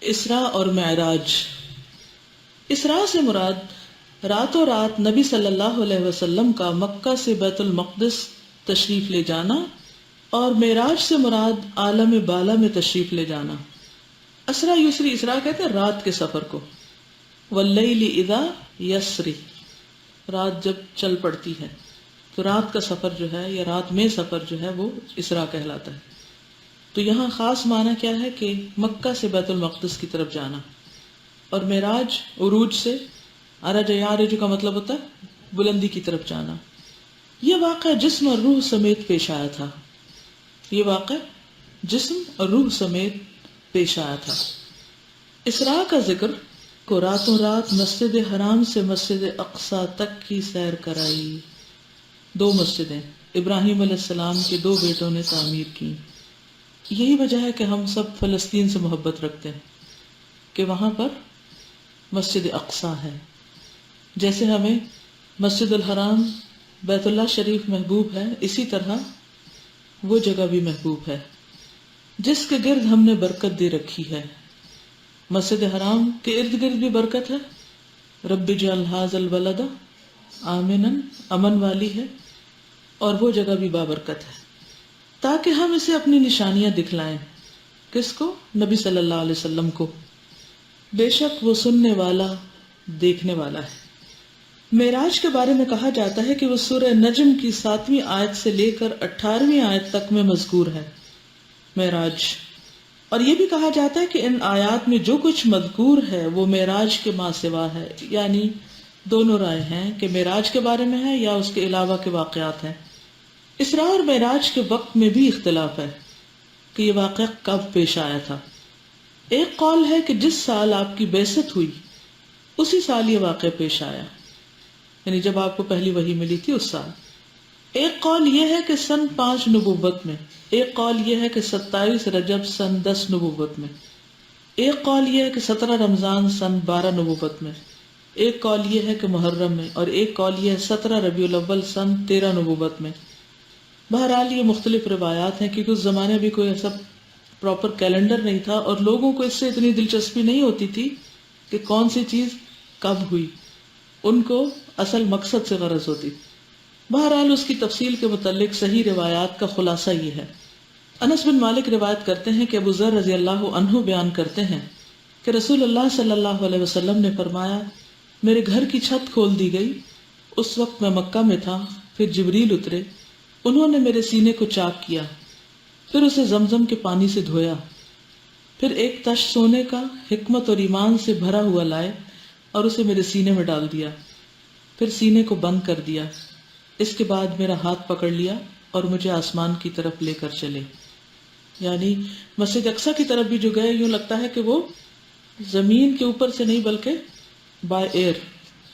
اسراء اور معراج۔ اسراء سے مراد راتوں رات نبی صلی اللہ علیہ وسلم کا مکہ سے بیت المقدس تشریف لے جانا، اور معراج سے مراد عالم بالا میں تشریف لے جانا۔ اسرا یسری، اسراء کہتے ہیں رات کے سفر کو، واللیل اذا یسری، رات جب چل پڑتی ہے، تو رات کا سفر جو ہے یا رات میں سفر جو ہے وہ اسراء کہلاتا ہے۔ تو یہاں خاص معنی کیا ہے کہ مکہ سے بیت المقدس کی طرف جانا، اور معراج عروج سے، عرج یعرج کا مطلب ہوتا ہے بلندی کی طرف جانا۔ یہ واقعہ جسم اور روح سمیت پیش آیا تھا، یہ واقعہ جسم اور روح سمیت پیش آیا تھا۔ اسراء کا ذکر کو راتوں رات مسجد حرام سے مسجد اقصی تک کی سیر کرائی۔ دو مسجدیں ابراہیم علیہ السلام کے دو بیٹوں نے تعمیر کی۔ یہی وجہ ہے کہ ہم سب فلسطین سے محبت رکھتے ہیں کہ وہاں پر مسجد اقصی ہے۔ جیسے ہمیں مسجد الحرام بیت اللہ شریف محبوب ہے، اسی طرح وہ جگہ بھی محبوب ہے جس کے گرد ہم نے برکت دے رکھی ہے۔ مسجد حرام کے ارد گرد بھی برکت ہے، رب اجعل ھذا البلد آمنا، امن والی ہے، اور وہ جگہ بھی بابرکت ہے، تاکہ ہم اسے اپنی نشانیاں دکھلائیں۔ کس کو؟ نبی صلی اللہ علیہ وسلم کو، بے شک وہ سننے والا دیکھنے والا ہے۔ معراج کے بارے میں کہا جاتا ہے کہ وہ سورہ نجم کی 7ویں آیت سے لے کر 18ویں آیت تک میں مذکور ہے معراج، اور یہ بھی کہا جاتا ہے کہ ان آیات میں جو کچھ مذکور ہے وہ معراج کے ما سوا ہے، یعنی دونوں رائے ہیں کہ معراج کے بارے میں ہے یا اس کے علاوہ کے واقعات ہیں۔ اسراء اور معراج کے وقت میں بھی اختلاف ہے کہ یہ واقعہ کب پیش آیا تھا۔ ایک قول ہے کہ جس سال آپ کی بعثت ہوئی اسی سال یہ واقعہ پیش آیا، یعنی جب آپ کو پہلی وحی ملی تھی اس سال۔ ایک قول یہ ہے کہ سن 5 نبوت میں، ایک قول یہ ہے کہ 27 رجب سن 10 نبوت میں، ایک قول یہ ہے کہ 17 رمضان سن 12 نبوت میں، ایک قول یہ ہے کہ محرم میں، اور ایک قول یہ ہے 17 ربیع الاول سن 13 نبوت میں۔ بہرحال یہ مختلف روایات ہیں کیونکہ اس زمانے بھی کوئی ایسا پراپر کیلنڈر نہیں تھا، اور لوگوں کو اس سے اتنی دلچسپی نہیں ہوتی تھی کہ کون سی چیز کب ہوئی، ان کو اصل مقصد سے غرض ہوتی۔ بہرحال اس کی تفصیل کے متعلق صحیح روایات کا خلاصہ یہ ہے۔ انس بن مالک روایت کرتے ہیں کہ ابو ذر رضی اللہ عنہ بیان کرتے ہیں کہ رسول اللہ صلی اللہ علیہ وسلم نے فرمایا، میرے گھر کی چھت کھول دی گئی، اس وقت میں مکہ میں تھا، پھر جبریل اترے، انہوں نے میرے سینے کو چاک کیا، پھر اسے زمزم کے پانی سے دھویا، پھر ایک تش سونے کا حکمت اور ایمان سے بھرا ہوا لائے اور اسے میرے سینے میں ڈال دیا، پھر سینے کو بند کر دیا، اس کے بعد میرا ہاتھ پکڑ لیا اور مجھے آسمان کی طرف لے کر چلے۔ یعنی مسجد اقصی کی طرف بھی جو گئے، یوں لگتا ہے کہ وہ زمین کے اوپر سے نہیں بلکہ بائی ایئر،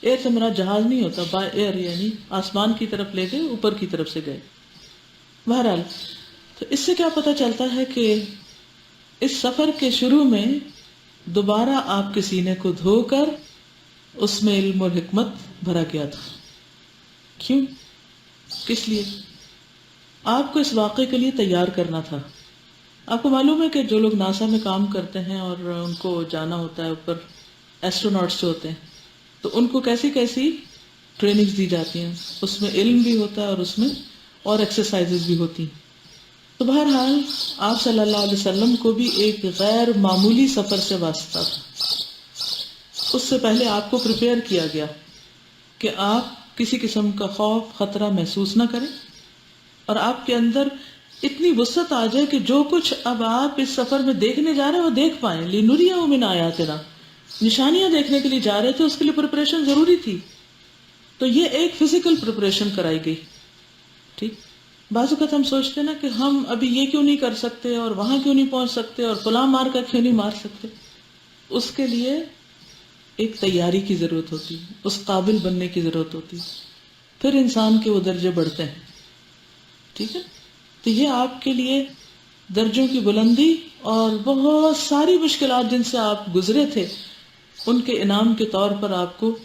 ایئر سے مراد جہاز نہیں ہوتا، بائی ایئر یعنی آسمان کی طرف لے گئے، اوپر کی طرف سے گئے۔ بہرحال تو اس سے کیا پتہ چلتا ہے کہ اس سفر کے شروع میں دوبارہ آپ کے سینے کو دھو کر اس میں علم اور حکمت بھرا گیا تھا۔ کیوں؟ کس لیے؟ آپ کو اس واقعے کے لیے تیار کرنا تھا۔ آپ کو معلوم ہے کہ جو لوگ ناسا میں کام کرتے ہیں اور ان کو جانا ہوتا ہے اوپر، ایسٹروناٹس جو ہوتے ہیں، تو ان کو کیسی کیسی ٹریننگز دی جاتی ہیں، اس میں علم بھی ہوتا ہے اور اس میں اور ایکسرسائزز بھی ہوتی ہیں۔ تو بہرحال آپ صلی اللہ علیہ وسلم کو بھی ایک غیر معمولی سفر سے واسطہ تھا۔ اس سے پہلے آپ کو پریپیئر کیا گیا کہ آپ کسی قسم کا خوف خطرہ محسوس نہ کریں، اور آپ کے اندر اتنی وسعت آ جائے کہ جو کچھ اب آپ اس سفر میں دیکھنے جا رہے ہیں وہ دیکھ پائیں۔ لِنُرِيَهُ مِنْ آیَاتِنَا، نشانیاں دیکھنے کے لیے جا رہے تھے، اس کے لیے پریپریشن ضروری تھی۔ تو یہ ایک فزیکل پریپریشن کرائی گئی۔ ٹھیک، بعض اوقات ہم سوچتے ہیں نا کہ ہم ابھی یہ کیوں نہیں کر سکتے اور وہاں کیوں نہیں پہنچ سکتے اور فلاں مار کا کیوں نہیں مار سکتے۔ اس کے لیے ایک تیاری کی ضرورت ہوتی، اس قابل بننے کی ضرورت ہوتی، پھر انسان کے وہ درجے بڑھتے ہیں۔ ٹھیک ہے، تو یہ آپ کے لیے درجوں کی بلندی اور بہت ساری مشکلات جن سے آپ گزرے تھے، ان کے انعام کے طور پر آپ کو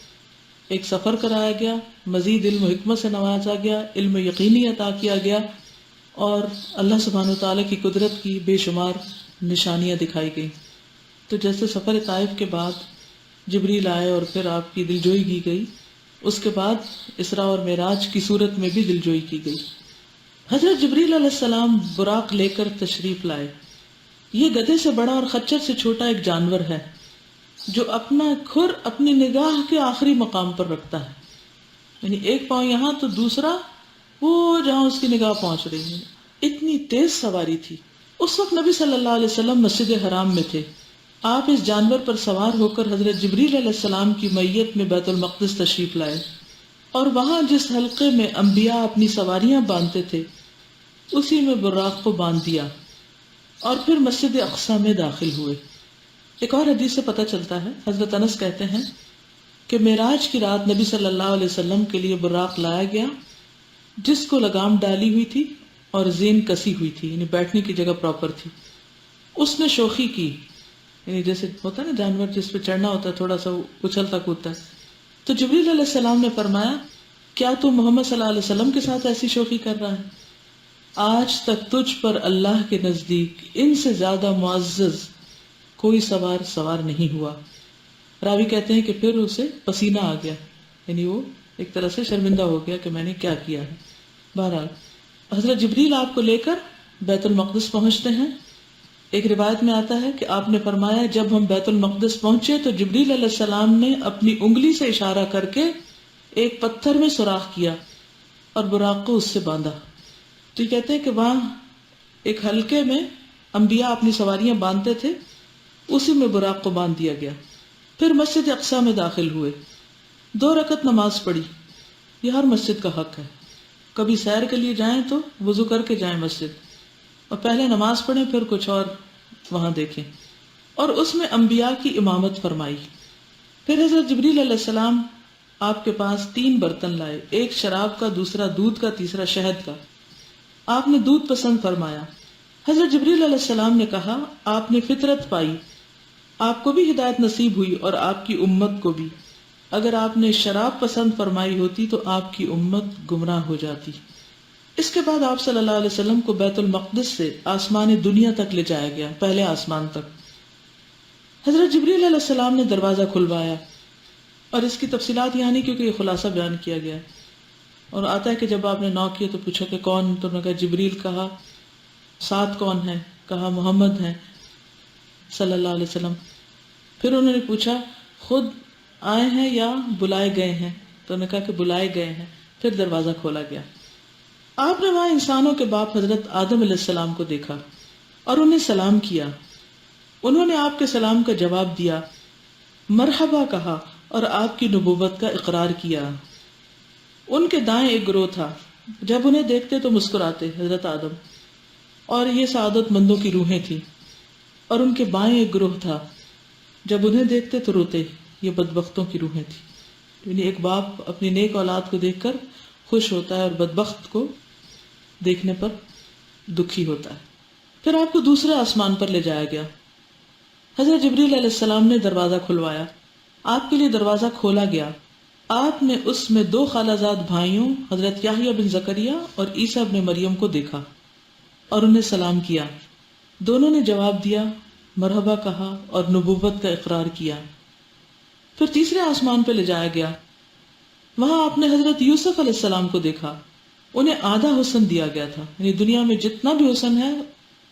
ایک سفر کرایا گیا، مزید علم و حکمت سے نوازا گیا، علم یقینی عطا کیا گیا، اور اللہ سبحانہ وتعالیٰ کی قدرت کی بے شمار نشانیاں دکھائی گئیں۔ تو جیسے سفر طائف کے بعد جبریل آئے اور پھر آپ کی دلجوئی کی گئی، اس کے بعد اسراء اور معراج کی صورت میں بھی دلجوئی کی گئی۔ حضرت جبریل علیہ السلام براق لے کر تشریف لائے۔ یہ گدھے سے بڑا اور خچر سے چھوٹا ایک جانور ہے جو اپنا کھر اپنی نگاہ کے آخری مقام پر رکھتا ہے، یعنی ایک پاؤں یہاں تو دوسرا وہ جہاں اس کی نگاہ پہنچ رہی ہے۔ اتنی تیز سواری تھی۔ اس وقت نبی صلی اللہ علیہ وسلم مسجد حرام میں تھے۔ آپ اس جانور پر سوار ہو کر حضرت جبریل علیہ السلام کی معیت میں بیت المقدس تشریف لائے، اور وہاں جس حلقے میں انبیاء اپنی سواریاں باندھتے تھے اسی میں براق کو باندھ دیا، اور پھر مسجد اقصی میں داخل ہوئے۔ ایک اور حدیث سے پتہ چلتا ہے، حضرت انس کہتے ہیں کہ معراج کی رات نبی صلی اللہ علیہ وسلم کے لیے براق لایا گیا جس کو لگام ڈالی ہوئی تھی اور زین کسی ہوئی تھی، یعنی بیٹھنے کی جگہ پراپر تھی۔ اس نے شوخی کی، یعنی جیسے ہوتا ہے نا جانور جس پہ چڑھنا ہوتا ہے تھوڑا سا اچھلتا کودتا ہے، تو جبریل علیہ السلام نے فرمایا کیا تو محمد صلی اللہ علیہ وسلم کے ساتھ ایسی شوخی کر رہا ہے؟ آج تک تجھ پر اللہ کے نزدیک ان سے زیادہ معزز کوئی سوار نہیں ہوا۔ راوی کہتے ہیں کہ پھر اسے پسینہ آ گیا، یعنی وہ ایک طرح سے شرمندہ ہو گیا کہ میں نے کیا کیا ہے۔ بہرحال حضرت جبریل آپ کو لے کر بیت المقدس پہنچتے ہیں۔ ایک روایت میں آتا ہے کہ آپ نے فرمایا جب ہم بیت المقدس پہنچے تو جبریل علیہ السلام نے اپنی انگلی سے اشارہ کر کے ایک پتھر میں سوراخ کیا اور براق کو اس سے باندھا۔ تو یہ کہتے ہیں کہ وہاں ایک حلقے میں انبیاء اپنی سواریاں باندھتے تھے، اسی میں براق کو باندھ دیا گیا۔ پھر مسجد اقصی میں داخل ہوئے، 2 رکعت نماز پڑھی۔ یہ ہر مسجد کا حق ہے، کبھی سیر کے لیے جائیں تو وضو کر کے جائیں مسجد، اور پہلے نماز پڑھیں پھر کچھ اور وہاں دیکھیں، اور اس میں انبیاء کی امامت فرمائی۔ پھر حضرت جبریل علیہ السلام آپ کے پاس 3 برتن لائے، ایک شراب کا، دوسرا دودھ کا، تیسرا شہد کا۔ آپ نے دودھ پسند فرمایا۔ حضرت جبریل علیہ السلام نے کہا آپ نے فطرت پائی، آپ کو بھی ہدایت نصیب ہوئی اور آپ کی امت کو بھی۔ اگر آپ نے شراب پسند فرمائی ہوتی تو آپ کی امت گمراہ ہو جاتی۔ اس کے بعد آپ صلی اللہ علیہ وسلم کو بیت المقدس سے آسمان دنیا تک لے جایا گیا، پہلے آسمان تک۔ حضرت جبریل علیہ السلام نے دروازہ کھلوایا، اور اس کی تفصیلات یہاں نہیں کیونکہ یہ خلاصہ بیان کیا گیا ہے، اور آتا ہے کہ جب آپ نے نوک کیا تو پوچھا کہ کون، تو انہوں نے کہا جبریل، کہا ساتھ کون ہے، کہا محمد ہیں صلی اللہ علیہ وسلم۔ پھر انہوں نے پوچھا خود آئے ہیں یا بلائے گئے ہیں، تو انہوں نے کہا کہ بلائے گئے ہیں۔ پھر دروازہ کھولا گیا۔ آپ نے وہاں انسانوں کے باپ حضرت آدم علیہ السلام کو دیکھا اور انہیں سلام کیا۔ انہوں نے آپ کے سلام کا جواب دیا، مرحبا کہا اور آپ کی نبوت کا اقرار کیا۔ ان کے دائیں ایک گروہ تھا، جب انہیں دیکھتے تو مسکراتے، حضرت آدم، اور یہ سعادت مندوں کی روحیں تھیں، اور ان کے بائیں ایک گروہ تھا، جب انہیں دیکھتے تو روتے، یہ بدبختوں کی روحیں تھیں۔ یعنی ایک باپ اپنی نیک اولاد کو دیکھ کر خوش ہوتا ہے اور بدبخت کو دیکھنے پر دکھی ہوتا ہے۔ پھر آپ کو دوسرے آسمان پر لے جایا گیا۔ حضرت جبریل علیہ السلام نے دروازہ کھلوایا، آپ کے لیے دروازہ کھولا گیا۔ آپ نے اس میں 2 خالہ زاد بھائیوں حضرت یحییٰ بن زکریا اور عیسیٰ بن مریم کو دیکھا اور انہیں سلام کیا۔ دونوں نے جواب دیا، مرحبا کہا اور نبوت کا اقرار کیا۔ پھر تیسرے آسمان پہ لے جایا گیا۔ وہاں آپ نے حضرت یوسف علیہ السلام کو دیکھا۔ انہیں آدھا حسن دیا گیا تھا، یعنی دنیا میں جتنا بھی حسن ہے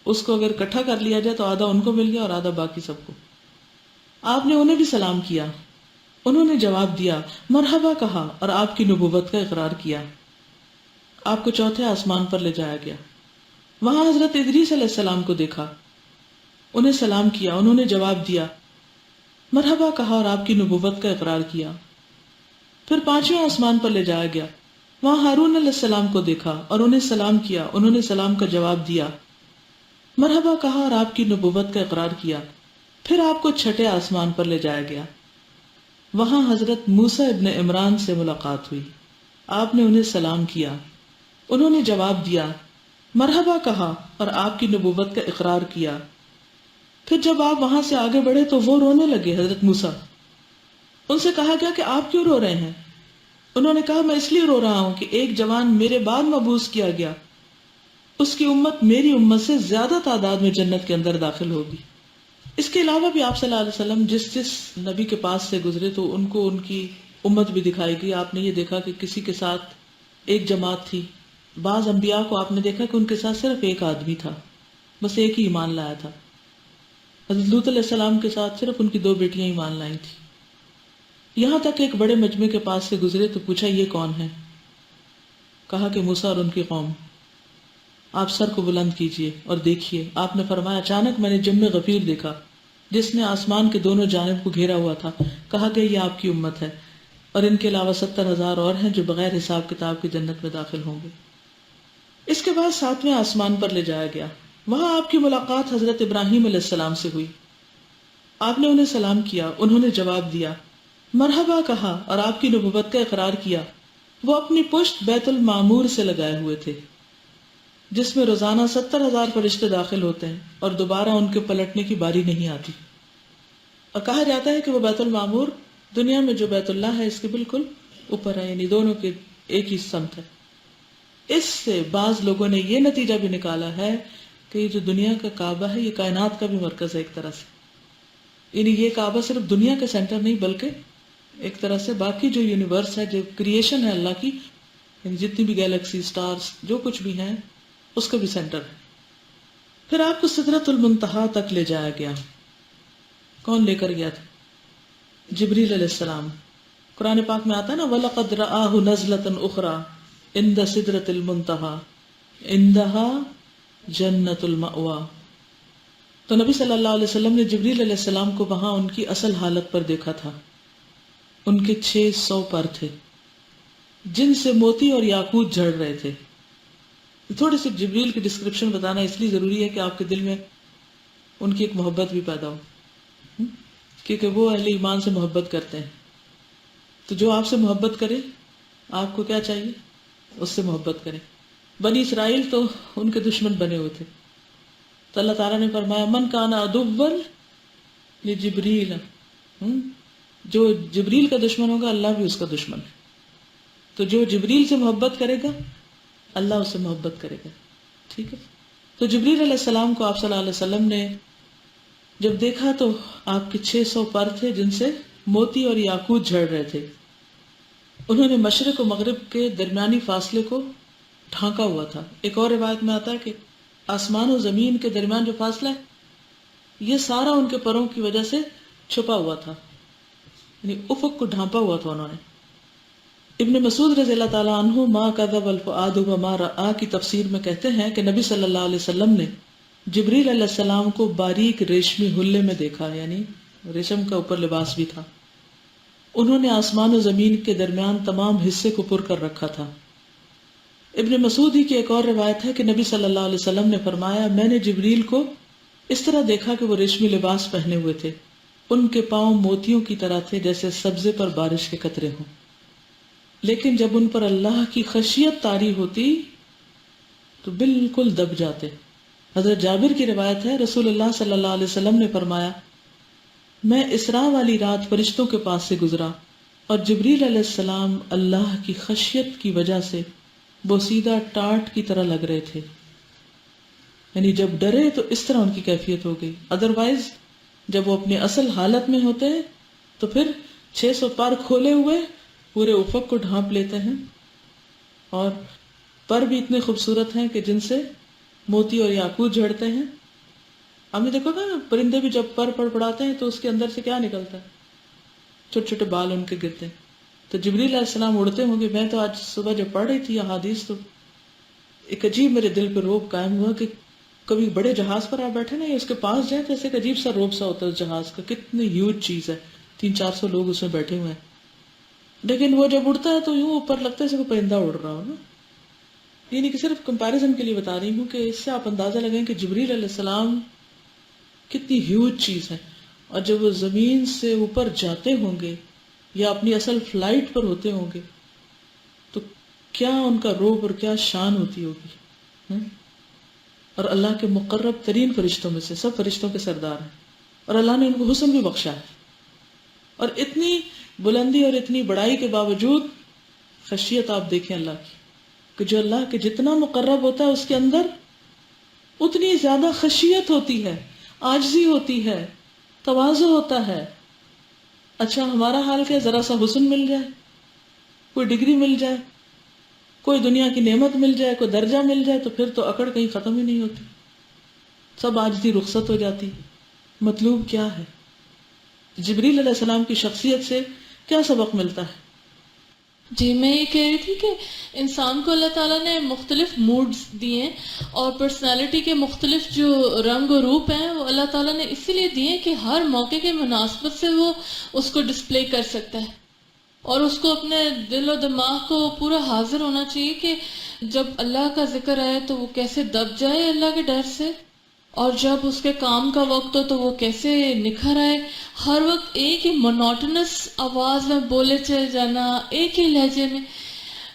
اس کو اگر اکٹھا کر لیا جائے تو آدھا ان کو مل گیا اور آدھا باقی سب کو۔ آپ نے انہیں بھی سلام کیا، انہوں نے جواب دیا، مرحبا کہا اور آپ کی نبوت کا اقرار کیا۔ آپ کو چوتھے آسمان پر لے جایا گیا۔ وہاں حضرت ادریس علیہ السلام کو دیکھا، انہیں سلام کیا، انہوں نے جواب دیا، مرحبا کہا اور آپ کی نبوت کا اقرار کیا۔ پھر 5ویں آسمان پر لے جایا گیا۔ وہاں ہارون علیہ السلام کو دیکھا اور انہیں سلام کیا، انہوں نے سلام کا جواب دیا، مرحبا کہا اور آپ کی نبوت کا اقرار کیا۔ پھر آپ کو 6 آسمان پر لے جایا گیا۔ وہاں حضرت موسیٰ ابن عمران سے ملاقات ہوئی۔ آپ نے انہیں سلام کیا، انہوں نے جواب دیا، مرحبا کہا اور آپ کی نبوت کا اقرار کیا۔ پھر جب آپ وہاں سے آگے بڑھے تو وہ رونے لگے، حضرت موسیٰ۔ ان سے کہا گیا کہ آپ کیوں رو رہے ہیں؟ انہوں نے کہا میں اس لیے رو رہا ہوں کہ ایک جوان میرے بعد مبعوث کیا گیا، اس کی امت میری امت سے زیادہ تعداد میں جنت کے اندر داخل ہوگی۔ اس کے علاوہ بھی آپ صلی اللہ علیہ وسلم جس جس نبی کے پاس سے گزرے تو ان کو ان کی امت بھی دکھائی گئی. آپ نے یہ دیکھا کہ کسی کے ساتھ ایک جماعت تھی. بعض انبیاء کو آپ نے دیکھا کہ ان کے ساتھ صرف ایک آدمی تھا، بس ایک ہی ایمان لایا تھا. حضرت لوط علیہ السلام کے ساتھ صرف ان کی 2 بیٹیاں ایمان لائی تھی. یہاں تک ایک بڑے مجمع کے پاس سے گزرے تو پوچھا یہ کون ہے؟ کہا کہ موسیٰ اور ان کی قوم. آپ سر کو بلند کیجئے اور دیکھیے. آپ نے فرمایا اچانک میں نے جم غفیر دیکھا جس نے آسمان کے دونوں جانب کو گھیرا ہوا تھا. کہا کہ یہ آپ کی امت ہے اور ان کے علاوہ 70,000 اور ہیں جو بغیر حساب کتاب کی جنت میں داخل ہوں گے. اس کے بعد 7ویں آسمان پر لے جایا گیا. وہاں آپ کی ملاقات حضرت ابراہیم علیہ السلام سے ہوئی. آپ نے انہیں سلام کیا، انہوں نے جواب دیا، مرحبا کہا اور آپ کی نبوت کا اقرار کیا. وہ اپنی پشت بیت المعمور سے لگائے ہوئے تھے جس میں روزانہ 70,000 فرشتے داخل ہوتے ہیں اور دوبارہ ان کے پلٹنے کی باری نہیں آتی. اور کہا جاتا ہے کہ وہ بیت المعمور دنیا میں جو بیت اللہ ہے اس کے بالکل اوپر ہے، یعنی دونوں کے ایک ہی سمت ہے. اس سے بعض لوگوں نے یہ نتیجہ بھی نکالا ہے کہ یہ جو دنیا کا کعبہ ہے یہ کائنات کا بھی مرکز ہے ایک طرح سے. یعنی یہ کعبہ صرف دنیا کا سینٹر نہیں بلکہ ایک طرح سے باقی جو یونیورس ہے، جو کریشن ہے اللہ کی، یعنی جتنی بھی گیلیکسی، سٹارز، جو کچھ بھی ہیں اس کا بھی سینٹر ہے. پھر آپ کو سدرۃ المنتہا تک لے جایا گیا. کون لے کر گیا تھا؟ جبریل علیہ السلام. قرآن پاک میں آتا ہے نا وَلَقَدْ رَآهُ نَزْلَةً أُخْرَى عِنْدَ سِدْرَةِ الْمُنْتَهَى عِنْدَهَا جَنَّةُ الْمَأْوَى. تو نبی صلی اللہ علیہ وسلم نے جبریل علیہ السلام کو وہاں ان کی اصل حالت پر دیکھا تھا. ان کے 600 پر تھے جن سے موتی اور یاقوت جھڑ رہے تھے. تھوڑی سی جبریل کی ڈسکرپشن بتانا اس لیے ضروری ہے کہ آپ کے دل میں ان کی ایک محبت بھی پیدا ہو، کیونکہ وہ اہل ایمان سے محبت کرتے ہیں. تو جو آپ سے محبت کرے آپ کو کیا چاہیے؟ اس سے محبت کرے. بنی اسرائیل تو ان کے دشمن بنے ہوئے تھے، تو اللہ تعالیٰ نے فرمایا من کان عدوا لجبریل، جو جبریل کا دشمن ہوگا اللہ بھی اس کا دشمن ہے. تو جو جبریل سے محبت کرے گا اللہ اس سے محبت کرے گا. ٹھیک ہے. تو جبریل علیہ السلام کو آپ صلی اللہ علیہ وسلم نے جب دیکھا تو آپ کے 600 پر تھے جن سے موتی اور یاقوت جھڑ رہے تھے. انہوں نے مشرق و مغرب کے درمیانی فاصلے کو ڈھانکا ہوا تھا. ایک اور روایت میں آتا ہے کہ آسمان و زمین کے درمیان جو فاصلہ ہے یہ سارا ان کے پروں کی وجہ سے چھپا ہوا تھا، یعنی افق کو ڈھانپا ہوا تھا انہوں نے. ابن مسعود رضی اللہ تعالیٰ عنہ ما کذب الفؤاد وما رأى کی تفسیر میں کہتے ہیں کہ نبی صلی اللہ علیہ وسلم نے جبریل علیہ السلام کو باریک ریشمی حلے میں دیکھا، یعنی ریشم کا اوپر لباس بھی تھا. انہوں نے آسمان و زمین کے درمیان تمام حصے کو پر کر رکھا تھا. ابن مسعود ہی کی ایک اور روایت ہے کہ نبی صلی اللہ علیہ وسلم نے فرمایا میں نے جبریل کو اس طرح دیکھا کہ وہ ریشمی لباس پہنے ہوئے تھے، ان کے پاؤں موتیوں کی طرح تھے جیسے سبزے پر بارش کے قطرے ہوں، لیکن جب ان پر اللہ کی خشیت طاری ہوتی تو بالکل دب جاتے. حضرت جابر کی روایت ہے رسول اللہ صلی اللہ علیہ وسلم نے فرمایا میں اسراء والی رات فرشتوں کے پاس سے گزرا اور جبریل علیہ السلام اللہ کی خشیت کی وجہ سے بوسیدہ ٹاٹ کی طرح لگ رہے تھے. یعنی جب ڈرے تو اس طرح ان کی کیفیت ہو گئی، ادروائز جب وہ اپنی اصل حالت میں ہوتے ہیں تو پھر 600 پر کھولے ہوئے پورے افق کو ڈھانپ لیتے ہیں، اور پر بھی اتنے خوبصورت ہیں کہ جن سے موتی اور یاقوت جھڑتے ہیں. ہم نے دیکھو نا پرندے بھی جب پر پڑاتے ہیں تو اس کے اندر سے کیا نکلتا ہے؟ چھوٹے چھوٹے بال ان کے گرتے ہیں. تو جبریل علیہ السلام اڑتے ہوں گے. میں تو آج صبح جب پڑھ رہی تھی احادیث تو ایک عجیب میرے دل پہ روب قائم ہوا کہ کبھی بڑے جہاز پر آپ بیٹھے نا اس کے پاس جائیں تو ایسے ایک عجیب سا روب سا ہوتا ہے اس جہاز کا، کتنی ہیوج چیز ہے، 300-400 لوگ اس میں بیٹھے ہوئے ہیں، لیکن وہ جب اڑتا ہے تو یوں اوپر لگتا ہے جیسے کوئی پرندہ اڑ رہا ہو نا. یعنی کہ صرف کمپیریزن کے لیے بتا رہی ہوں کہ اس سے آپ اندازہ لگائیں کہ جبریل علیہ السلام کتنی ہیوج چیز ہے، اور جب وہ زمین سے اوپر جاتے ہوں گے یا اپنی اصل فلائٹ پر ہوتے ہوں گے تو کیا ان کا روب اور کیا شان ہوتی ہوگی. اور اللہ کے مقرب ترین فرشتوں میں سے، سب فرشتوں کے سردار ہیں، اور اللہ نے ان کو حسن بھی بخشا ہے. اور اتنی بلندی اور اتنی بڑائی کے باوجود خشیت آپ دیکھیں اللہ کی، کہ جو اللہ کے جتنا مقرب ہوتا ہے اس کے اندر اتنی زیادہ خشیت ہوتی ہے، عاجزی ہوتی ہے، تواضع ہوتا ہے. اچھا ہمارا حال کیا؟ ذرا سا حسن مل جائے، کوئی ڈگری مل جائے، کوئی دنیا کی نعمت مل جائے، کوئی درجہ مل جائے، تو پھر تو اکڑ کہیں ختم ہی نہیں ہوتی، سب عاجزی رخصت ہو جاتی. مطلوب کیا ہے؟ جبریل علیہ السلام کی شخصیت سے کیا سبق ملتا ہے؟ جی میں یہ کہہ رہی تھی کہ انسان کو اللہ تعالیٰ نے مختلف موڈز دیے ہیں، اور پرسنالٹی کے مختلف جو رنگ و روپ ہیں وہ اللہ تعالیٰ نے اسی لیے دیے کہ ہر موقع کے مناسبت سے وہ اس کو ڈسپلے کر سکتا ہے، اور اس کو اپنے دل و دماغ کو پورا حاضر ہونا چاہیے کہ جب اللہ کا ذکر آئے تو وہ کیسے دب جائے اللہ کے ڈر سے، اور جب اس کے کام کا وقت ہو تو وہ کیسے نکھر آئے. ہر وقت ایک ہی مونوٹنس آواز میں بولے چلے جانا، ایک ہی لہجے میں،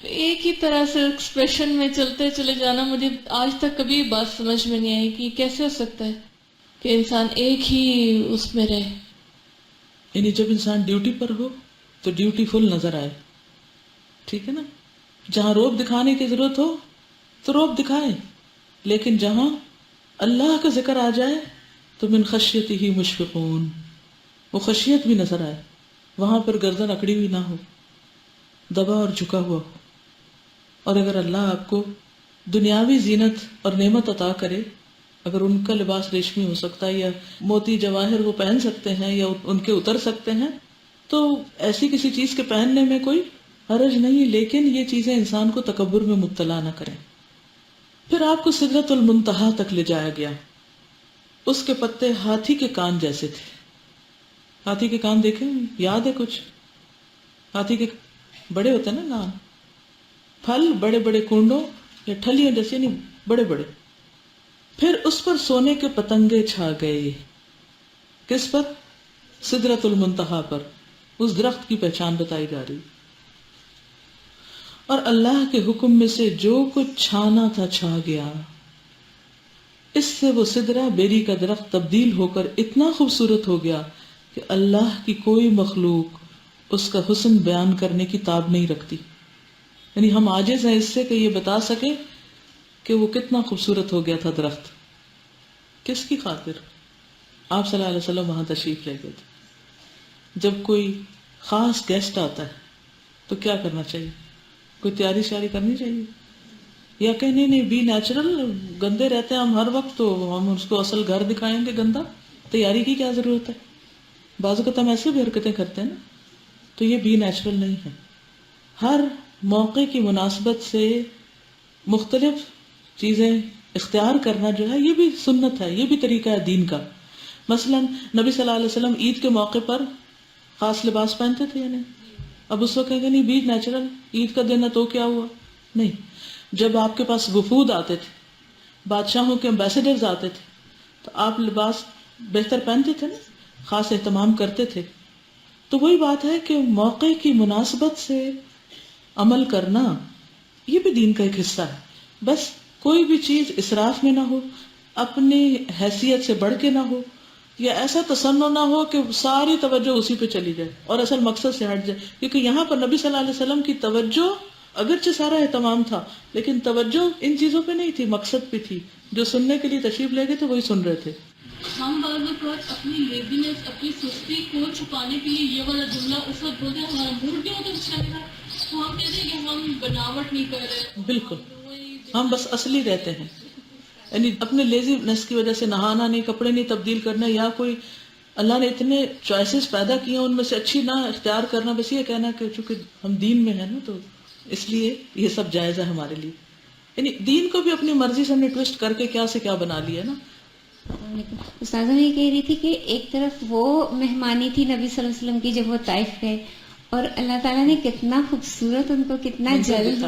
ایک ہی طرح سے ایکسپریشن میں چلتے چلے جانا، مجھے آج تک کبھی بات سمجھ میں نہیں آئی کہ کیسے ہو سکتا ہے کہ انسان ایک ہی اس میں رہے. یعنی جب انسان ڈیوٹی پر ہو تو ڈیوٹی فل نظر آئے، ٹھیک ہے نا؟ جہاں روب دکھانے کی ضرورت ہو تو روب دکھائے، لیکن جہاں اللہ کا ذکر آ جائے تو من خشیتہ مشفقون، وہ خشیت بھی نظر آئے، وہاں پر گردن اکڑی ہوئی نہ ہو، دبا اور جھکا ہوا ہو. اور اگر اللہ آپ کو دنیاوی زینت اور نعمت عطا کرے، اگر ان کا لباس ریشمی ہو سکتا ہے یا موتی جواہر وہ پہن سکتے ہیں یا ان کے اتر سکتے ہیں، تو ایسی کسی چیز کے پہننے میں کوئی حرج نہیں، لیکن یہ چیزیں انسان کو تکبر میں مبتلا نہ کریں. پھر آپ کو سدرۃ المنتہا تک لے جایا گیا. اس کے پتے ہاتھی کے کان جیسے تھے. ہاتھی کے کان دیکھیں؟ یاد ہے کچھ؟ ہاتھی کے بڑے ہوتے ہیں نا کان، پھل بڑے بڑے کنڈوں یا ٹھلیوں جیسے، نہیں بڑے بڑے. پھر اس پر سونے کے پتنگے چھا گئے. کس پر؟ سدرۃ المنتہا پر. اس درخت کی پہچان بتائی جا رہی. اور اللہ کے حکم میں سے جو کچھ چھانا تھا چھا گیا. اس سے وہ سدرہ بیری کا درخت تبدیل ہو کر اتنا خوبصورت ہو گیا کہ اللہ کی کوئی مخلوق اس کا حسن بیان کرنے کی تاب نہیں رکھتی. یعنی ہم عاجز ہیں اس سے کہ یہ بتا سکیں کہ وہ کتنا خوبصورت ہو گیا تھا درخت. کس کی خاطر؟ آپ صلی اللہ علیہ وسلم وہاں تشریف لے گئے تھے. جب کوئی خاص گیسٹ آتا ہے تو کیا کرنا چاہیے؟ کوئی تیاری شیاری کرنی چاہیے، یا کہ نہیں بی نیچرل، گندے رہتے ہیں ہم ہر وقت تو ہم اس کو اصل گھر دکھائیں گے گندا؟ تیاری کی کیا ضرورت ہے؟ بعض اوقات ہم ایسے بھی حرکتیں کرتے ہیں نا، تو یہ بی نیچرل نہیں ہے. ہر موقع کی مناسبت سے مختلف چیزیں اختیار کرنا جو ہے یہ بھی سنت ہے، یہ بھی طریقہ ہے دین کا. مثلا نبی صلی اللہ علیہ وسلم عید کے موقع پر خاص لباس پہنتے تھے یا نہیں؟ اب اس وقت کہیں گے نہیں بی نیچرل، عید کا دن ہے تو کیا ہوا؟ نہیں. جب آپ کے پاس وفود آتے تھے، بادشاہوں کے امبیسڈرز آتے تھے، تو آپ لباس بہتر پہنتے تھے نا، خاص اہتمام کرتے تھے. تو وہی بات ہے کہ موقع کی مناسبت سے عمل کرنا یہ بھی دین کا ایک حصہ ہے. بس کوئی بھی چیز اسراف میں نہ ہو، اپنی حیثیت سے بڑھ کے نہ ہو، یا ایسا تصنع نہ ہو کہ ساری توجہ اسی پہ چلی جائے اور اصل مقصد سے ہٹ جائے. کیونکہ یہاں پر نبی صلی اللہ علیہ وسلم کی توجہ اگرچہ سارا اہتمام تھا، لیکن توجہ ان چیزوں پہ نہیں تھی، مقصد پہ تھی. جو سننے کے لیے تشریف لے گئے تھے وہی سن رہے تھے. ہم بعض اوقات اپنی لیزینس، اپنی سستی کو چھپانے کے لیے یہ والا جملہ اس وقت بولتے ہیں ہمارا موڈ کیوں ہوتا ہے اچھا نہیں رہا، تو ہم کہتے ہیں کہ ہم بناوٹ نہیں کر رہے. بالکل، ہم بس اصلی رہتے ہیں. یعنی اپنے لیزینس کی وجہ سے نہانا نہیں، کپڑے نہیں تبدیل کرنا، یا کوئی اللہ نے اتنے چوائسیز پیدا کی ہیں ان میں سے اچھی نہ اختیار کرنا، بس یہ کہنا کہ چونکہ ہم دین میں ہیں نا تو اس لیے یہ سب جائز ہے ہمارے لیے. یعنی دین کو بھی اپنی مرضی سے ہم نے ٹویسٹ کر کے کیا سے کیا بنا لیا نا. استاذہ میں یہ کہہ رہی تھی کہ ایک طرف وہ مہمانی تھی نبی صلی اللہ علیہ وسلم کی جب وہ طائف گئے، اور اللہ تعالیٰ نے کتنا خوبصورت ان کو کتنا جلد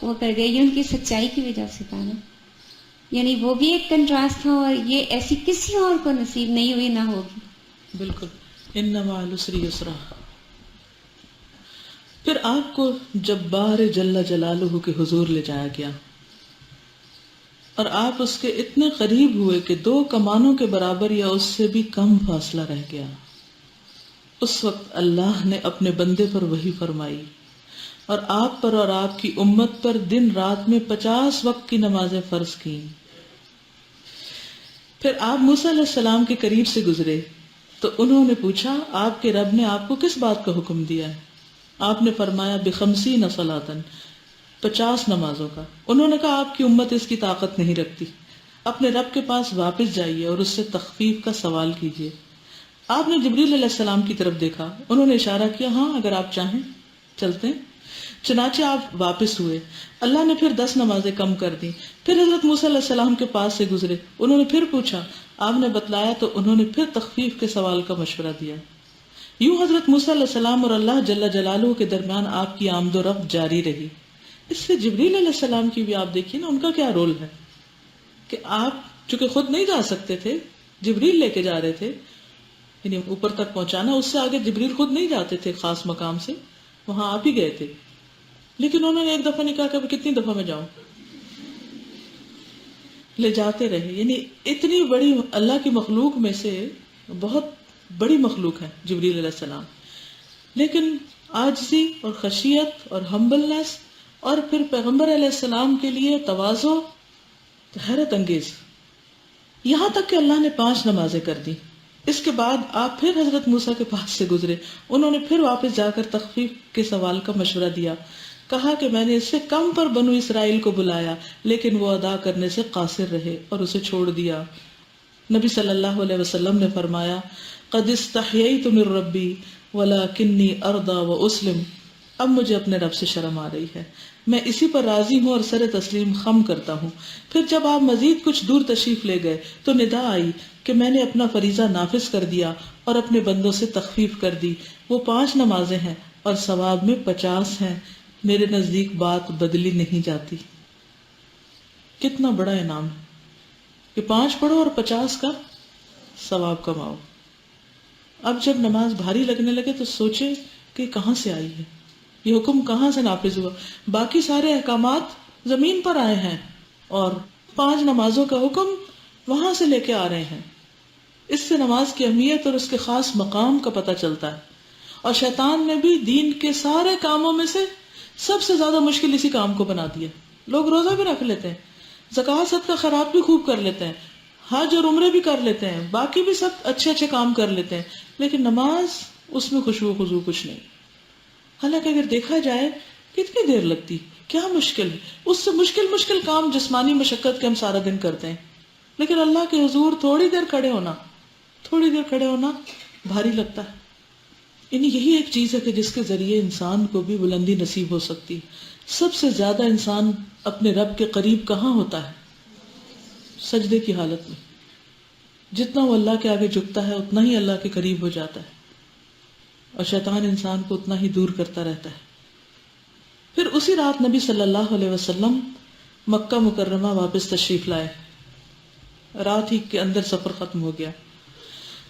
وہ کر دیا، یہ ان کی سچائی کی وجہ سے تھا نا. یعنی وہ بھی ایک کنٹراسٹ تھا، اور یہ ایسی کسی اور کو نصیب نہیں ہوئی نہ ہوگی. بالکل، ان مع العسر یسرا. پھر آپ کو جبار جل جلالہ کے حضور لے جایا گیا، اور آپ اس کے اتنے قریب ہوئے کہ 2 کمانوں کے برابر یا اس سے بھی کم فاصلہ رہ گیا. اس وقت اللہ نے اپنے بندے پر وحی فرمائی، اور آپ پر اور آپ کی امت پر دن رات میں 50 وقت کی نمازیں فرض کی. پھر آپ موسیٰ علیہ السلام کے قریب سے گزرے تو تو انہوں نے پوچھا آپ کے رب نے آپ کو کس بات کا حکم دیا ہے؟ آپ نے فرمایا ب50 صلاۃً، 50 نمازوں کا۔ انہوں نے کہا آپ کی امت اس کی طاقت نہیں رکھتی، اپنے رب کے پاس واپس جائیے اور اس سے تخفیف کا سوال کیجیے۔ آپ نے جبریل علیہ السلام کی طرف دیکھا، انہوں نے اشارہ کیا ہاں اگر آپ چاہیں چلتے ہیں۔ چنانچہ آپ واپس ہوئے، اللہ نے پھر 10 نمازیں کم کر دیں۔ پھر حضرت موسیٰ علیہ السلام کے پاس سے گزرے، انہوں نے پھر پوچھا، آپ نے بتلایا تو انہوں نے پھر تخفیف کے سوال کا مشورہ دیا۔ یوں حضرت موسیٰ علیہ السلام اور اللہ جل جلالہ کے درمیان آپ کی آمد و رفت جاری رہی۔ اس سے جبریل علیہ السلام کی بھی آپ دیکھیے نا، ان کا کیا رول ہے کہ آپ چونکہ خود نہیں جا سکتے تھے، جبریل لے کے جا رہے تھے، یعنی اوپر تک پہنچانا، اس سے آگے جبریل خود نہیں جاتے تھے خاص مقام سے، وہاں آپ ہی گئے تھے۔ لیکن انہوں نے ایک دفعہ نہیں کہا کہ کتنی دفعہ میں جاؤں، لے جاتے رہے۔ یعنی اتنی بڑی اللہ کی مخلوق میں سے بہت بڑی مخلوق ہے جبریل علیہ السلام، لیکن عاجزی اور خشیت اور ہمبلنس، اور پھر پیغمبر علیہ السلام کے لیے تواضع حیرت انگیز، یہاں تک کہ اللہ نے 5 نمازیں کر دی۔ اس کے بعد آپ پھر حضرت موسیٰ کے پاس سے گزرے، انہوں نے پھر واپس جا کر تخفیف کے سوال کا مشورہ دیا، کہا کہ میں نے اس سے کم پر بنو اسرائیل کو بلایا لیکن وہ ادا کرنے سے قاصر رہے اور اسے چھوڑ دیا۔ نبی صلی اللہ علیہ وسلم نے فرمایا قد استحییت من ربی ولکنی ارضی واسلم، اب مجھے اپنے رب سے شرم آ رہی ہے، میں اسی پر راضی ہوں اور سر تسلیم خم کرتا ہوں۔ پھر جب آپ مزید کچھ دور تشریف لے گئے تو ندا آئی کہ میں نے اپنا فریضہ نافذ کر دیا اور اپنے بندوں سے تخفیف کر دی، وہ 5 نمازیں ہیں اور ثواب میں 50 ہیں، میرے نزدیک بات بدلی نہیں جاتی۔ کتنا بڑا انعام ہے کہ 5 پڑھو اور 50 کا ثواب کماؤ۔ اب جب نماز بھاری لگنے لگے تو سوچے کہ کہاں سے آئی ہے، یہ حکم کہاں سے نافذ ہوا؟ باقی سارے احکامات زمین پر آئے ہیں اور 5 نمازوں کا حکم وہاں سے لے کے آ رہے ہیں۔ اس سے نماز کی اہمیت اور اس کے خاص مقام کا پتہ چلتا ہے۔ اور شیطان نے بھی دین کے سارے کاموں میں سے سب سے زیادہ مشکل اسی کام کو بنا دیا۔ لوگ روزہ بھی رکھ لیتے ہیں، زکوٰۃ صدقہ خیرات بھی خوب کر لیتے ہیں، حج اور عمرے بھی کر لیتے ہیں، باقی بھی سب اچھے اچھے کام کر لیتے ہیں، لیکن نماز اس میں خشوع و خضوع کچھ نہیں۔ حالانکہ اگر دیکھا جائے کتنی دیر لگتی، کیا مشکل ہے، اس سے مشکل کام جسمانی مشقت کے ہم سارا دن کرتے ہیں، لیکن اللہ کے حضور تھوڑی دیر کھڑے ہونا بھاری لگتا ہے۔ یعنی یہی ایک چیز ہے کہ جس کے ذریعے انسان کو بھی بلندی نصیب ہو سکتی۔ سب سے زیادہ انسان اپنے رب کے قریب کہاں ہوتا ہے؟ سجدے کی حالت میں۔ جتنا وہ اللہ کے آگے جھکتا ہے اتنا ہی اللہ کے قریب ہو جاتا ہے، اور شیطان انسان کو اتنا ہی دور کرتا رہتا ہے۔ پھر اسی رات نبی صلی اللہ علیہ وسلم مکہ مکرمہ واپس تشریف لائے، رات ہی کے اندر سفر ختم ہو گیا۔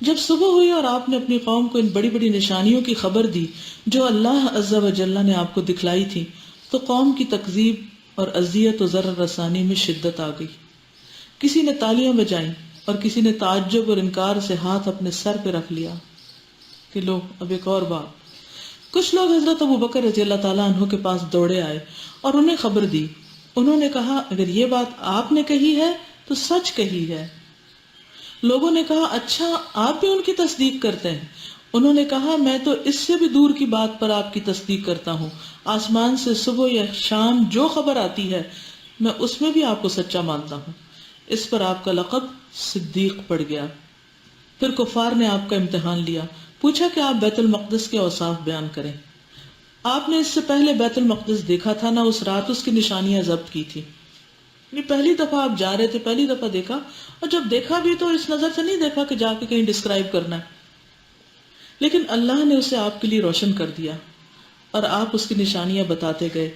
جب صبح ہوئی اور آپ نے اپنی قوم کو ان بڑی بڑی نشانیوں کی خبر دی جو اللہ عز و جل نے آپ کو دکھلائی تھی، تو قوم کی تکذیب اور اذیت و ضرر رسانی میں شدت آ گئی۔ کسی نے تالیاں بجائیں اور کسی نے تعجب اور انکار سے ہاتھ اپنے سر پہ رکھ لیا کہ لو اب ایک اور بات۔ کچھ لوگ حضرت ابو بکر رضی اللہ تعالیٰ عنہ کے پاس دوڑے آئے اور انہیں خبر دی۔ انہوں نے کہا اگر یہ بات آپ نے کہی ہے تو سچ کہی ہے۔ لوگوں نے کہا اچھا آپ بھی ان کی تصدیق کرتے ہیں؟ انہوں نے کہا میں تو اس سے بھی دور کی بات پر آپ کی تصدیق کرتا ہوں، آسمان سے صبح یا شام جو خبر آتی ہے میں اس میں بھی آپ کو سچا مانتا ہوں۔ اس پر آپ کا لقب صدیق پڑ گیا۔ پھر کفار نے آپ کا امتحان لیا، پوچھا کہ آپ بیت المقدس کے اوصاف بیان کریں۔ آپ نے اس سے پہلے بیت المقدس دیکھا تھا نہ اس رات اس کی نشانیاں ضبط کی تھی، یعنی پہلی دفعہ آپ جا رہے تھے، پہلی دفعہ دیکھا، اور جب دیکھا بھی تو اس نظر سے نہیں دیکھا کہ جا کے کہیں ڈسکرائب کرنا ہے، لیکن اللہ نے اسے آپ کے لیے روشن کر دیا اور آپ اس کی نشانیاں بتاتے گئے۔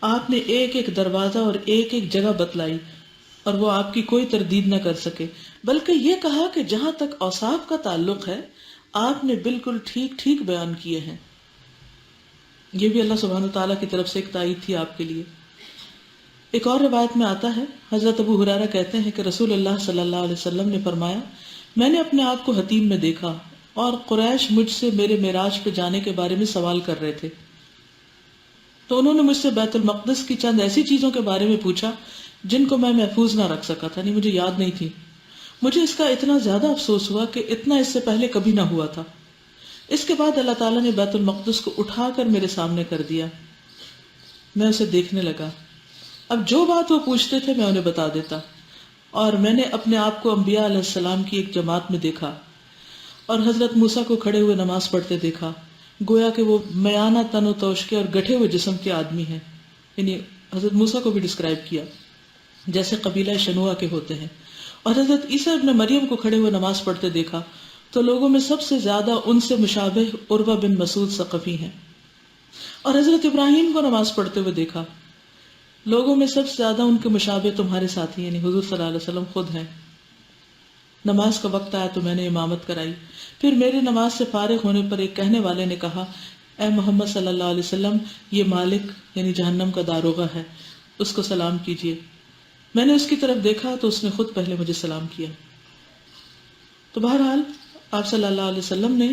آپ نے ایک ایک دروازہ اور ایک ایک جگہ بتلائی اور وہ آپ کی کوئی تردید نہ کر سکے، بلکہ یہ کہا کہ جہاں تک اوصاف کا تعلق ہے آپ نے بالکل ٹھیک ٹھیک بیان کیے ہیں۔ یہ بھی اللہ سبحانہ تعالیٰ کی طرف سے ایک تائید تھی آپ کے لیے۔ ایک اور روایت میں آتا ہے، حضرت ابو ہریرہ کہتے ہیں کہ رسول اللہ صلی اللہ علیہ وسلم نے فرمایا میں نے اپنے آپ کو حتیم میں دیکھا اور قریش مجھ سے میرے معراج پہ جانے کے بارے میں سوال کر رہے تھے، تو انہوں نے مجھ سے بیت المقدس کی چند ایسی چیزوں کے بارے میں پوچھا جن کو میں محفوظ نہ رکھ سکا تھا، نہیں مجھے یاد نہیں تھی۔ مجھے اس کا اتنا زیادہ افسوس ہوا کہ اتنا اس سے پہلے کبھی نہ ہوا تھا۔ اس کے بعد اللہ تعالیٰ نے بیت المقدس کو اٹھا کر میرے سامنے کر دیا، میں اسے دیکھنے لگا۔ اب جو بات وہ پوچھتے تھے میں انہیں بتا دیتا، اور میں نے اپنے آپ کو انبیاء علیہ السلام کی ایک جماعت میں دیکھا اور حضرت موسیٰ کو کھڑے ہوئے نماز پڑھتے دیکھا، گویا کہ وہ میانہ تن و توش کے اور گٹھے ہوئے جسم کے آدمی ہیں، یعنی حضرت موسیٰ کو بھی ڈسکرائب کیا جیسے قبیلہ شنوہ کے ہوتے ہیں۔ اور حضرت عیسیٰ ابن مریم کو کھڑے ہوئے نماز پڑھتے دیکھا تو لوگوں میں سب سے زیادہ ان سے مشابہ عروہ بن مسعود ثقفی ہیں۔ اور حضرت ابراہیم کو نماز پڑھتے ہوئے دیکھا، لوگوں میں سب سے زیادہ ان کے مشابہ تمہارے ساتھی یعنی حضور صلی اللہ علیہ وسلم خود ہیں۔ نماز کا وقت آیا تو میں نے امامت کرائی، پھر میرے نماز سے فارغ ہونے پر ایک کہنے والے نے کہا، اے محمد صلی اللہ علیہ وسلم، یہ مالک یعنی جہنم کا داروغہ ہے، اس کو سلام کیجیے۔ میں نے اس کی طرف دیکھا تو اس نے خود پہلے مجھے سلام کیا۔ تو بہرحال آپ صلی اللہ علیہ وسلم نے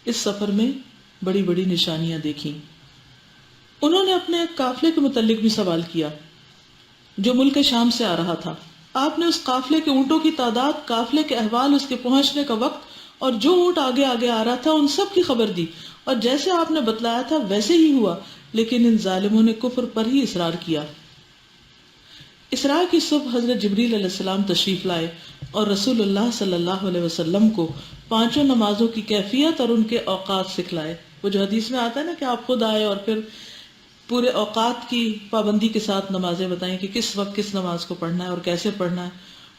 اس سفر میں بڑی بڑی نشانیاں دیکھی۔ انہوں نے اپنے ایک قافلے کے متعلق بھی سوال کیا جو ملک شام سے آ رہا تھا۔ آپ نے اس قافلے کے اونٹوں کی تعداد، قافلے کے احوال، اس کے پہنچنے کا وقت اور جو اونٹ آگے آگے آ رہا تھا ان سب کی خبر دی، اور جیسے آپ نے بتلایا تھا ویسے ہی ہوا، لیکن ان ظالموں نے کفر پر ہی اصرار کیا۔ اسراء کی صبح حضرت جبریل علیہ السلام تشریف لائے اور رسول اللہ صلی اللہ علیہ وسلم کو 5 نمازوں کی کیفیت اور ان کے اوقات سکھلائے۔ وہ جو حدیث میں آتا ہے نا کہ آپ خود آئے اور پھر پورے اوقات کی پابندی کے ساتھ نمازیں بتائیں کہ کس وقت کس نماز کو پڑھنا ہے اور کیسے پڑھنا ہے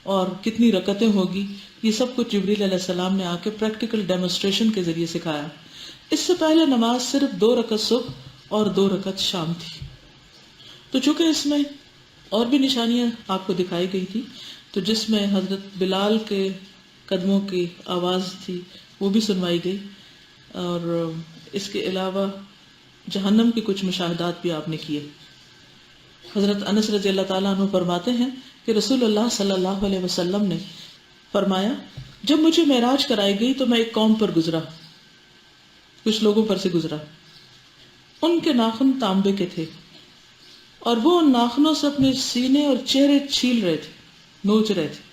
اور کتنی رکعتیں ہوگی، یہ سب کچھ جبریل علیہ السلام نے آ کے پریکٹیکل ڈیمونسٹریشن کے ذریعے سکھایا۔ اس سے پہلے نماز صرف 2 رکعت صبح اور 2 رکعت شام تھی۔ تو چونکہ اس میں اور بھی نشانیاں آپ کو دکھائی گئی تھی، تو جس میں حضرت بلال کے قدموں کی آواز تھی وہ بھی سنوائی گئی، اور اس کے علاوہ جہنم کے کچھ مشاہدات بھی آپ نے کیے۔ حضرت انس رضی اللہ تعالیٰ عنہ فرماتے ہیں کہ رسول اللہ صلی اللہ علیہ وسلم نے فرمایا، جب مجھے معراج کرائی گئی تو میں ایک قوم پر گزرا، کچھ لوگوں پر سے گزرا، ان کے ناخن تانبے کے تھے اور وہ ان ناخنوں سے اپنے سینے اور چہرے چھیل رہے تھے، نوچ رہے تھے۔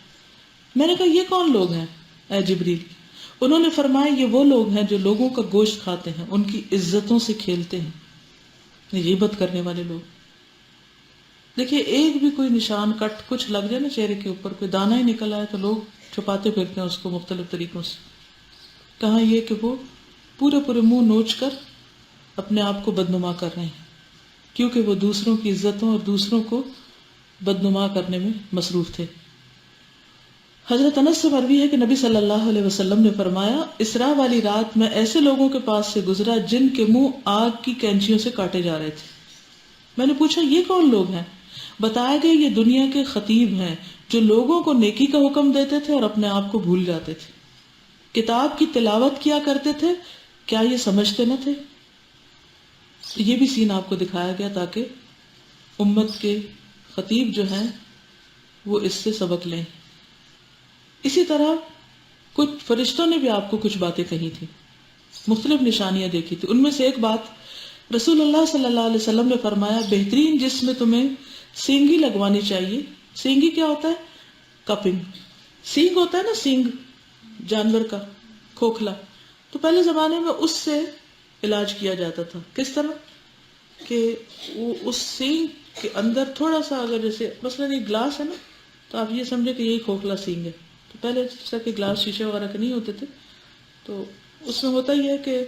میں نے کہا یہ کون لوگ ہیں اے جبریل؟ انہوں نے فرمایا یہ وہ لوگ ہیں جو لوگوں کا گوشت کھاتے ہیں، ان کی عزتوں سے کھیلتے ہیں، غیبت کرنے والے لوگ۔ دیکھیے ایک بھی کوئی نشان کٹ کچھ لگ جائے نا چہرے کے اوپر، کوئی دانہ ہی نکل آئے تو لوگ چھپاتے پھرتے ہیں اس کو مختلف طریقوں سے۔ کہاں یہ کہ وہ پورے منہ نوچ کر اپنے آپ کو بدنما کر رہے ہیں، کیونکہ وہ دوسروں کی عزتوں اور دوسروں کو بدنما کرنے میں مصروف تھے۔ حضرت انس سے مروی ہے کہ نبی صلی اللہ علیہ وسلم نے فرمایا، اسراء والی رات میں ایسے لوگوں کے پاس سے گزرا جن کے منہ آگ کی کینچیوں سے کاٹے جا رہے تھے۔ میں نے پوچھا یہ کون لوگ ہیں؟ بتایا گیا یہ دنیا کے خطیب ہیں جو لوگوں کو نیکی کا حکم دیتے تھے اور اپنے آپ کو بھول جاتے تھے، کتاب کی تلاوت کیا کرتے تھے، کیا یہ سمجھتے نہ تھے؟ یہ بھی سین آپ کو دکھایا گیا تاکہ امت کے خطیب جو ہیں وہ اس سے سبق لیں۔ اسی طرح کچھ فرشتوں نے بھی آپ کو کچھ باتیں کہی تھی، مختلف نشانیاں دیکھی تھی۔ ان میں سے ایک بات رسول اللہ صلی اللہ علیہ وسلم نے فرمایا، بہترین جس میں تمہیں سینگی لگوانی چاہیے۔ سینگی کیا ہوتا ہے؟ کپنگ۔ سینگ ہوتا ہے نا، سینگ جانور کا کھوکھلا، تو پہلے زمانے میں اس سے علاج کیا جاتا تھا۔ کس طرح کہ وہ اس سینگ کے اندر تھوڑا سا، اگر جیسے مثلاً ایک گلاس ہے نا، تو آپ یہ سمجھے کہ یہی کھوکھلا سینگ ہے۔ تو پہلے جس طرح کے گلاس شیشے وغیرہ کے نہیں ہوتے تھے، تو اس میں ہوتا ہی ہے کہ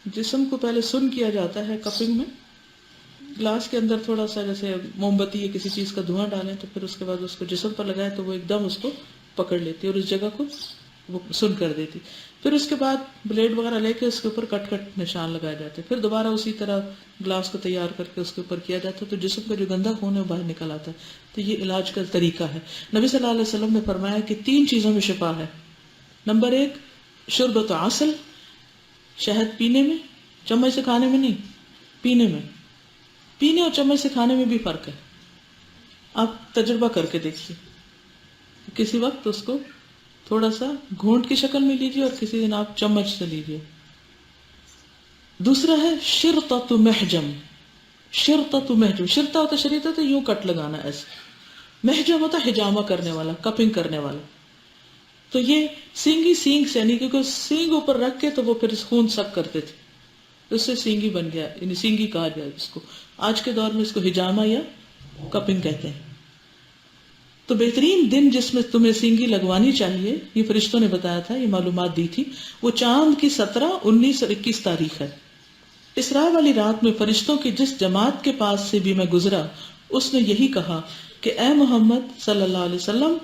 جسم کو پہلے سن کیا جاتا ہے کپنگ میں، گلاس کے اندر تھوڑا سا جیسے موم بتی یا کسی چیز کا دھواں ڈالیں، تو پھر اس کے بعد اس کو جسم پر لگائیں تو وہ ایک دم اس کو پکڑ لیتی اور اس جگہ کو وہ سن کر دیتی۔ پھر اس کے بعد بلیڈ وغیرہ لے کے اس کے اوپر کٹ کٹ نشان لگائے جاتے، پھر دوبارہ اسی طرح گلاس کو تیار کر کے اس کے اوپر کیا جاتا ہے، تو جسم کا جو گندا خون ہے وہ باہر نکل آتا ہے۔ تو یہ علاج کا طریقہ ہے۔ نبی صلی اللہ علیہ وسلم نے فرمایا کہ 3 چیزوں میں شفا ہے۔ نمبر 1 شربت عسل، شہد پینے میں، چمچ سے کھانے میں نہیں، پینے میں۔ پینے اور چمچ سے کھانے میں بھی فرق ہے، آپ تجربہ کر کے دیکھیے۔ کسی وقت اس کو تھوڑا سا گھونٹ کی شکل میں لیجیے اور کسی دن آپ چمچ سے لیجیے۔ دوسرا ہے شرطۃ محجم۔ شرطۃ محجم، شرطہ ہوتا شریط ہوتا یوں کٹ لگانا ایسے، محجم ہوتا حجامہ کرنے والا، کپنگ کرنے والا۔ تو یہ سینگی سینگ سے، یعنی کیونکہ سینگ اوپر رکھ کے تو وہ پھر خون سک کرتے تھے، اس سے سینگی بن گیا، یعنی سینگی کہا گیا اس کو. آج کے دور میں اس کو ہجامہ یا کپنگ کہتے ہیں. تو بہترین دن جس میں تمہیں سینگی لگوانی چاہیے، یہ فرشتوں نے بتایا تھا، یہ معلومات دی تھی، وہ چاند کی 17، 19 اور 21 تاریخ ہے. اسراء والی رات میں فرشتوں کی جس جماعت کے پاس سے بھی میں گزرا، اس نے یہی کہا کہ اے محمد صلی اللہ علیہ وسلم،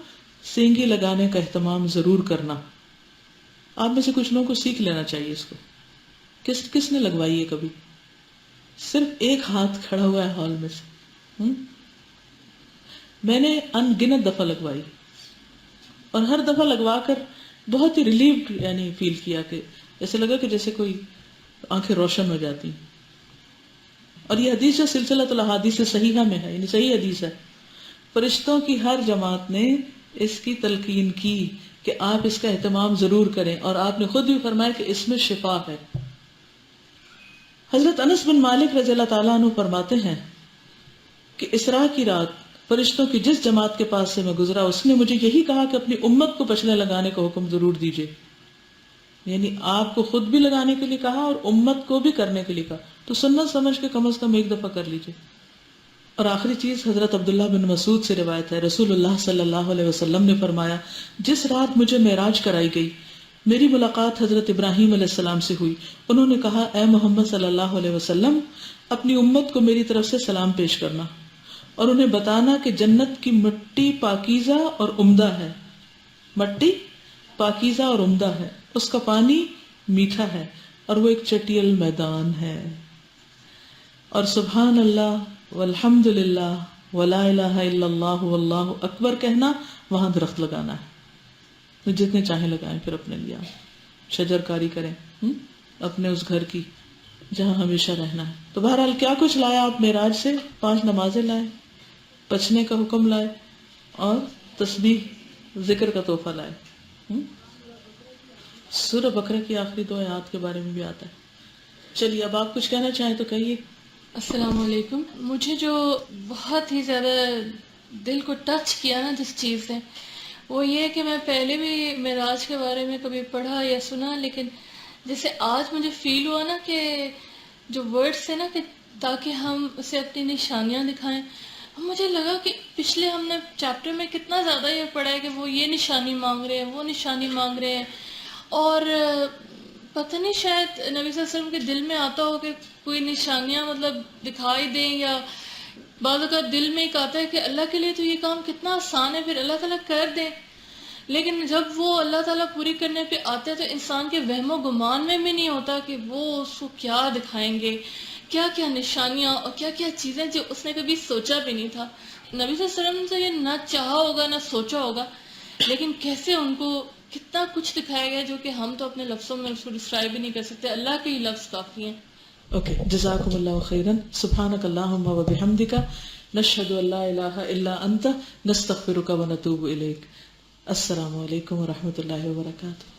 سینگی لگانے کا اہتمام ضرور کرنا. آپ میں سے کچھ لوگوں کو سیکھ لینا چاہیے اس کو. کس نے لگوائی ہے کبھی؟ صرف ایک ہاتھ کھڑا ہوا ہے ہال میں سے. میں نے ان گنت دفعہ لگوائی، اور ہر دفعہ لگوا کر بہت ہی ریلیوڈ یعنی فیل کیا، کہ ایسے لگا کہ جیسے کوئی آنکھیں روشن ہو جاتی. اور یہ حدیث جو سلسلۃ الاحادیث صحیحہ میں ہے، یعنی صحیح حدیث ہے، فرشتوں کی ہر جماعت نے اس کی تلقین کی کہ آپ اس کا اہتمام ضرور کریں، اور آپ نے خود بھی فرمایا کہ اس میں شفا ہے. حضرت انس بن مالک رضی اللہ تعالیٰ عنہ فرماتے ہیں کہ اسراء کی رات فرشتوں کی جس جماعت کے پاس سے میں گزرا، اس نے مجھے یہی کہا کہ اپنی امت کو پچھلے لگانے کا حکم ضرور دیجیے. یعنی آپ کو خود بھی لگانے کے لیے کہا اور امت کو بھی کرنے کے لیے کہا، تو سنت سمجھ کے کم از کم ایک دفعہ کر لیجیے. اور آخری چیز حضرت عبداللہ بن مسعود سے روایت ہے، رسول اللہ صلی اللہ علیہ وسلم نے فرمایا، جس رات مجھے معراج کرائی گئی، میری ملاقات حضرت ابراہیم علیہ السلام سے ہوئی. انہوں نے کہا، اے محمد صلی اللہ علیہ وسلم، اپنی امت کو میری طرف سے سلام پیش کرنا اور انہیں بتانا کہ جنت کی مٹی پاکیزہ اور عمدہ ہے. مٹی پاکیزہ اور عمدہ ہے، اس کا پانی میٹھا ہے، اور وہ ایک چٹیل میدان ہے. اور سبحان اللہ والحمد للہ ولا الہ الا اللہ واللہ اکبر کہنا، وہاں درخت لگانا ہے. جتنے چاہیں لگائیں، پھر اپنے لیے شجر کاری کریں اپنے اس گھر کی جہاں ہمیشہ رہنا ہے. تو بہرحال کیا کچھ لایا آپ معراج سے؟ 5 نمازیں لائے، بچنے کا حکم لائے، اور تسبیح ذکر کا تحفہ لائے. سورہ بقرہ کی آخری 2 آیات کے بارے میں بھی آتا ہے. چلیے اب آپ کچھ کہنا چاہیں تو کہیے. السلام علیکم. مجھے جو بہت ہی زیادہ دل کو ٹچ کیا نا جس چیز سے، وہ یہ ہے کہ میں پہلے بھی معراج کے بارے میں کبھی پڑھا یا سنا، لیکن جیسے آج مجھے فیل ہوا نا کہ جو ورڈس تھے نا کہ تاکہ ہم اسے اپنی نشانیاں دکھائیں، مجھے لگا کہ پچھلے ہم نے چیپٹر میں کتنا زیادہ یہ پڑھا ہے کہ وہ یہ نشانی مانگ رہے ہیں، وہ نشانی مانگ رہے ہیں، اور پتہ نہیں شاید نبی صلی اللہ علیہ وسلم کے دل میں آتا ہو کہ کوئی نشانیاں مطلب دکھائی دیں، یا بعض اوقات دل میں ایک آتا ہے کہ اللہ کے لیے تو یہ کام کتنا آسان ہے، پھر اللہ تعالیٰ کر دیں. لیکن جب وہ اللہ تعالیٰ پوری کرنے پہ آتے ہیں تو انسان کے وہم و گمان میں بھی نہیں ہوتا کہ وہ اس کو کیا دکھائیں گے، کیا کیا نشانیاں اور کیا کیا چیزیں جو اس نے کبھی سوچا بھی نہیں تھا. نبی صلی اللہ علیہ وسلم سے یہ نہ چاہا ہوگا نہ سوچا ہوگا، لیکن کیسے ان کو کتنا کچھ دکھایا گیا جو کہ ہم تو اپنے لفظوں میں اس کو ڈسکرائب بھی نہیں کر سکتے. اللہ کے ہی لفظ کافی ہیں. اوکے، جزاکم اللہ خیرا. سبحانک اللہم و بحمدک، نشہد ان لا الہ الا انت، نستغفرک و نتوب الیک. السلام علیکم و رحمۃ اللہ وبرکاتہ.